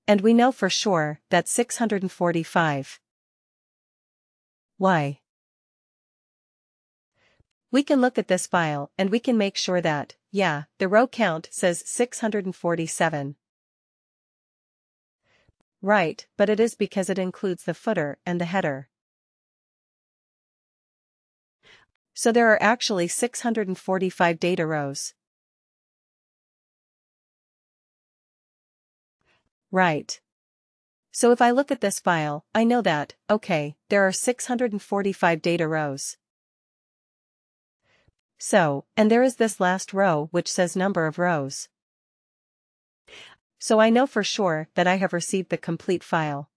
And we know for sure that's 645. Why? We can look at this file and we can make sure that, yeah, the row count says 647. Right, but it is because it includes the footer and the header. So there are actually 645 data rows. Right. So if I look at this file, I know that, okay, there are 645 data rows. So, and there is this last row which says number of rows. So I know for sure that I have received the complete file.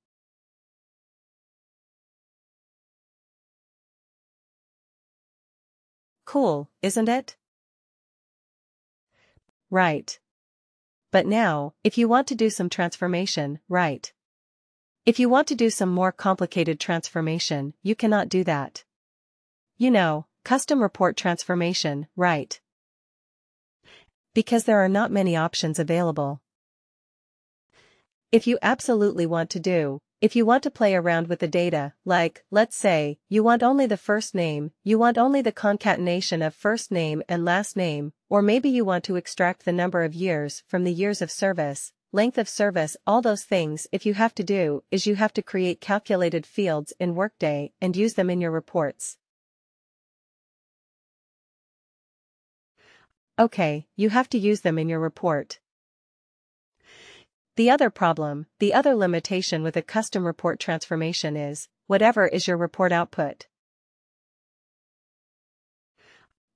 Cool, isn't it? Right. But now, if you want to do some transformation, right? If you want to do some more complicated transformation, you cannot do that. You know, custom report transformation, right? Because there are not many options available. If you absolutely want to do, if you want to play around with the data, like, let's say, you want only the first name, you want only the concatenation of first name and last name, or maybe you want to extract the number of years from the years of service, length of service, all those things, if you have to do is you have to create calculated fields in Workday and use them in your reports. Okay, you have to use them in your report. The other problem, the other limitation with a custom report transformation is, whatever is your report output.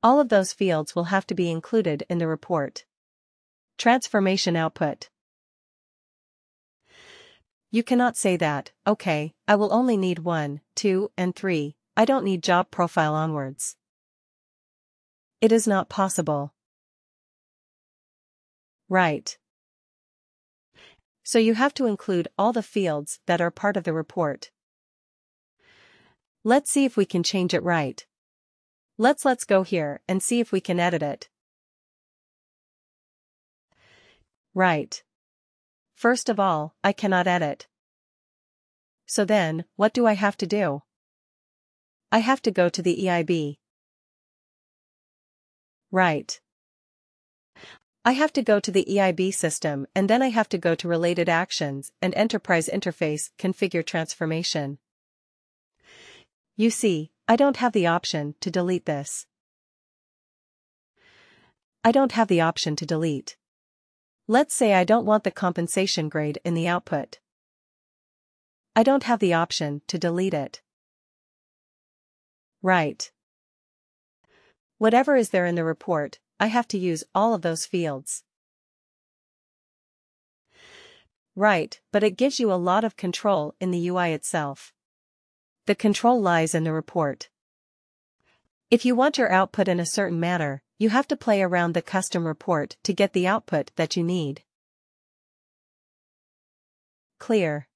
All of those fields will have to be included in the report. Transformation output. You cannot say that, okay, I will only need 1, 2, and 3, I don't need job profile onwards. It is not possible. Right. So you have to include all the fields that are part of the report. Let's see if we can change it right. Let's go here and see if we can edit it. Right. First of all, I cannot edit. So then, what do I have to do? I have to go to the EIB. Right. I have to go to the EIB system and then I have to go to Related Actions and Enterprise Interface Configure Transformation. You see, I don't have the option to delete this. I don't have the option to delete. Let's say I don't want the compensation grade in the output. I don't have the option to delete it. Right. Whatever is there in the report, I have to use all of those fields. Right, but it gives you a lot of control in the UI itself. The control lies in the report. If you want your output in a certain manner, you have to play around the custom report to get the output that you need. Clear.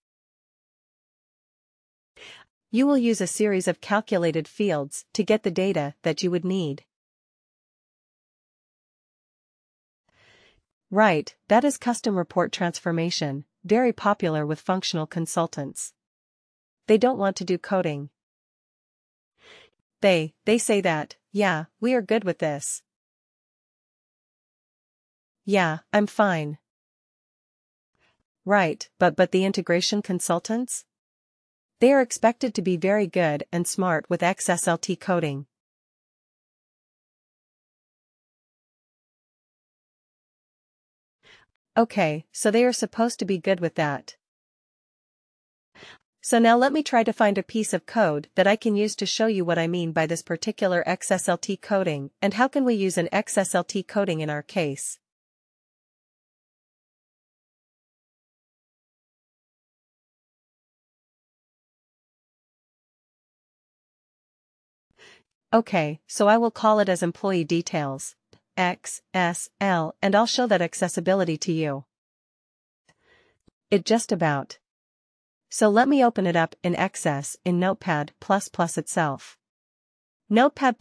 You will use a series of calculated fields to get the data that you would need. Right, that is custom report transformation, very popular with functional consultants. They don't want to do coding. They say that, yeah, we are good with this. Yeah, I'm fine. Right, but the integration consultants? They are expected to be very good and smart with XSLT coding. Okay, so they are supposed to be good with that. So now let me try to find a piece of code that I can use to show you what I mean by this particular XSLT coding and how can we use an XSLT coding in our case. Okay, so I will call it as employee details, XSL, and I'll show that accessibility to you. It just about. So let me open it up in XS in Notepad++ itself. Notepad++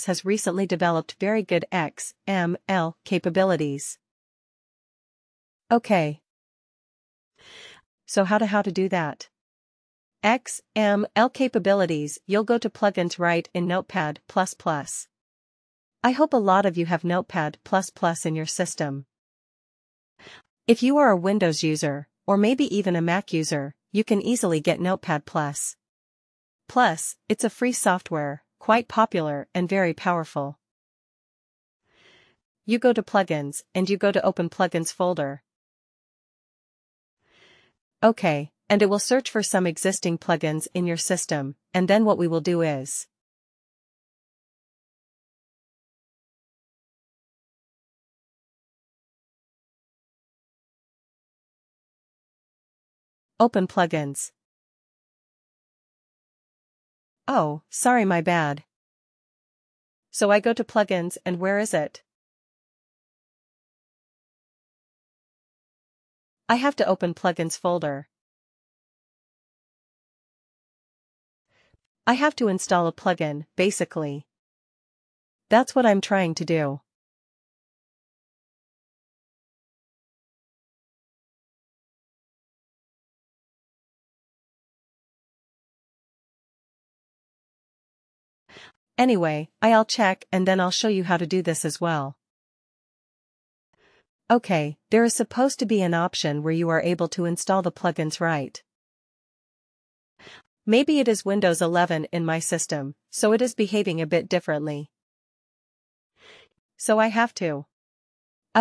has recently developed very good XML capabilities. Okay. So how to do that? XML capabilities, you'll go to plugins right in Notepad++. I hope a lot of you have Notepad++ in your system. If you are a Windows user, or maybe even a Mac user, you can easily get Notepad++. Plus, it's a free software, quite popular and very powerful. You go to Plugins, and you go to Open Plugins folder. Okay, and it will search for some existing plugins in your system, and then what we will do is Open Plugins. Oh, sorry, my bad. So I go to Plugins, and where is it? I have to open Plugins folder. I have to install a plugin, basically. That's what I'm trying to do. Anyway, I'll check and then I'll show you how to do this as well. Okay, there is supposed to be an option where you are able to install the plugins right. Maybe it is Windows 11 in my system, so it is behaving a bit differently. So I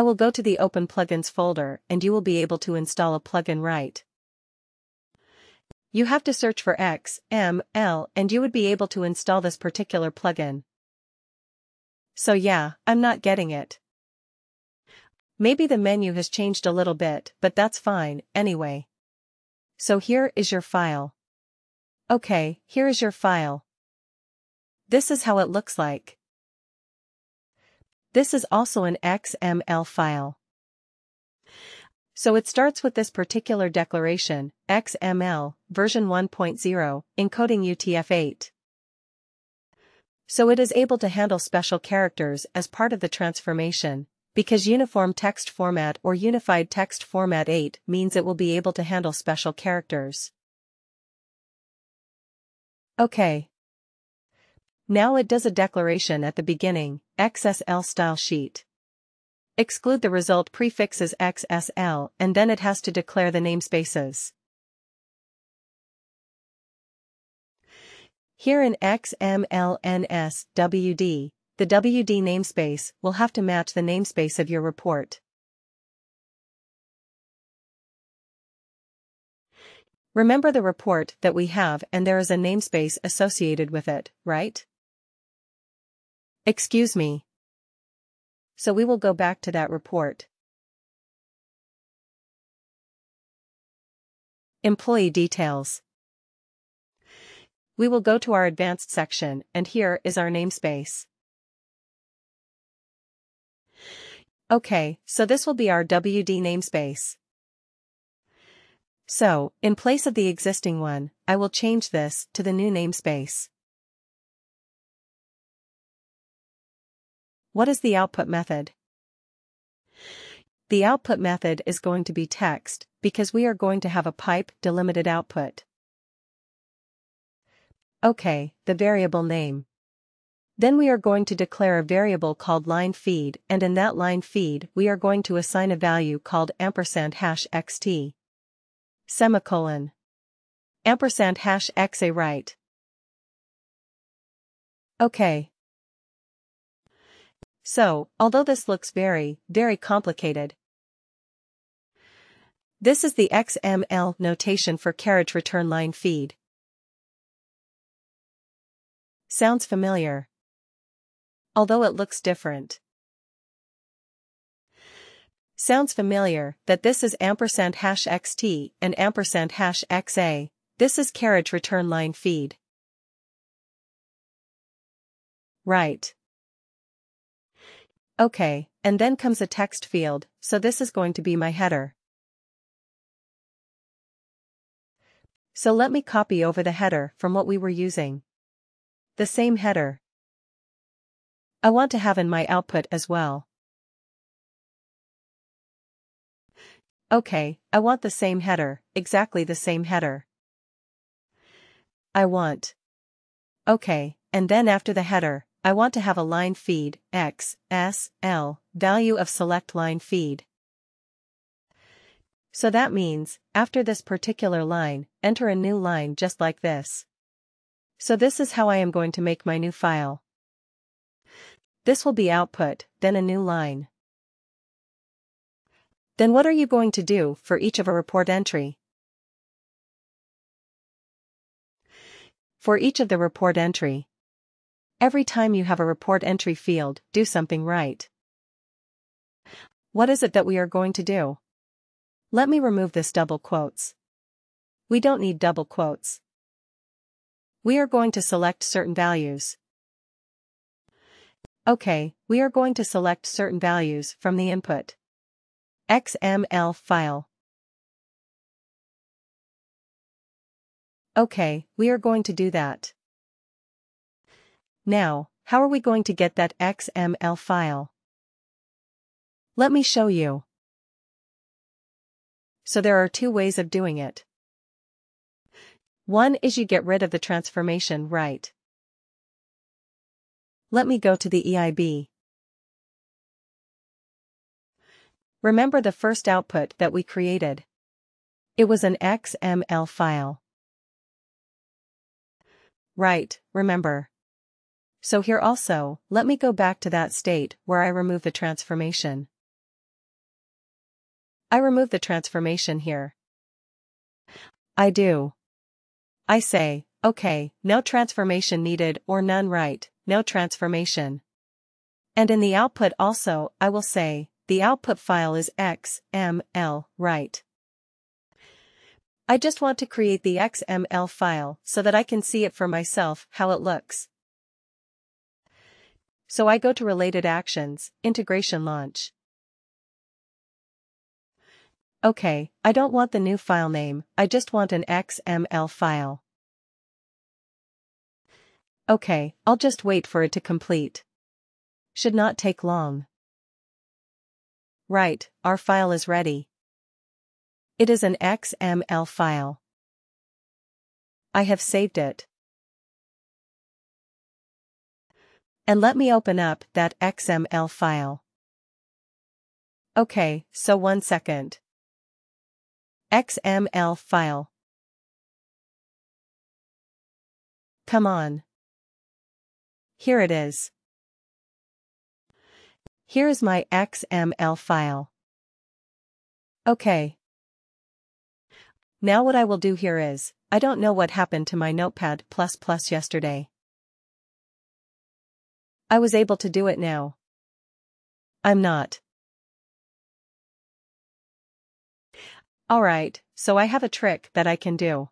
will go to the Open Plugins folder and you will be able to install a plugin right. You have to search for XML and you would be able to install this particular plugin. So yeah, I'm not getting it. Maybe the menu has changed a little bit, but that's fine, anyway. So here is your file. Okay, here is your file. This is how it looks like. This is also an XML file. So it starts with this particular declaration, XML, version 1.0, encoding UTF-8. So it is able to handle special characters as part of the transformation, because Uniform Text Format or Unified Text Format 8 means it will be able to handle special characters. Okay. Now it does a declaration at the beginning, XSL style sheet. Exclude the result prefixes XSL and then it has to declare the namespaces. Here in XMLNSWD, the WD namespace will have to match the namespace of your report. Remember the report that we have and there is a namespace associated with it, right? Excuse me. So we will go back to that report. Employee details. We will go to our advanced section and here is our namespace. Okay, so this will be our WD namespace. So, in place of the existing one, I will change this to the new namespace. What is the output method? The output method is going to be text, because we are going to have a pipe delimited output. Okay, the variable name. Then we are going to declare a variable called line feed and in that line feed we are going to assign a value called ##xt. Semicolon. ##xa right. Okay. So, although this looks very, very complicated, this is the XML notation for carriage return line feed. Sounds familiar. Although it looks different. Sounds familiar that this is ##xt and ##xa. This is carriage return line feed. Right. Okay, and then comes a text field, so this is going to be my header. So let me copy over the header from what we were using. The same header. I want to have in my output as well. Okay, I want the same header, exactly the same header. I want. Okay, and then after the header, I want to have a line feed, X, S, L, value of select line feed. So that means, after this particular line, enter a new line just like this. So this is how I am going to make my new file. This will be output, then a new line. Then what are you going to do for each of a report entry? For each of the report entry, every time you have a report entry field, do something right. What is it that we are going to do? Let me remove this double quotes. We don't need double quotes. We are going to select certain values. Okay, we are going to select certain values from the input XML file. Okay, we are going to do that. Now, how are we going to get that XML file? Let me show you. So there are two ways of doing it. One is you get rid of the transformation, right? Let me go to the EIB. Remember the first output that we created? It was an XML file. Right, remember. So here also, let me go back to that state where I remove the transformation. I remove the transformation here. I do. I say, okay, no transformation needed or none, right, no transformation. And in the output also, I will say, the output file is XML, right. I just want to create the XML file so that I can see it for myself how it looks. So I go to Related Actions, Integration Launch. Okay, I don't want the new file name, I just want an XML file. Okay, I'll just wait for it to complete. Should not take long. Right, our file is ready. It is an XML file. I have saved it. And let me open up that XML file. Okay, so 1 second. XML file. Come on. Here it is. Here is my XML file. Okay. Now what I will do here is, I don't know what happened to my Notepad++ yesterday. I was able to do it now. I'm not. Alright, so I have a trick that I can do.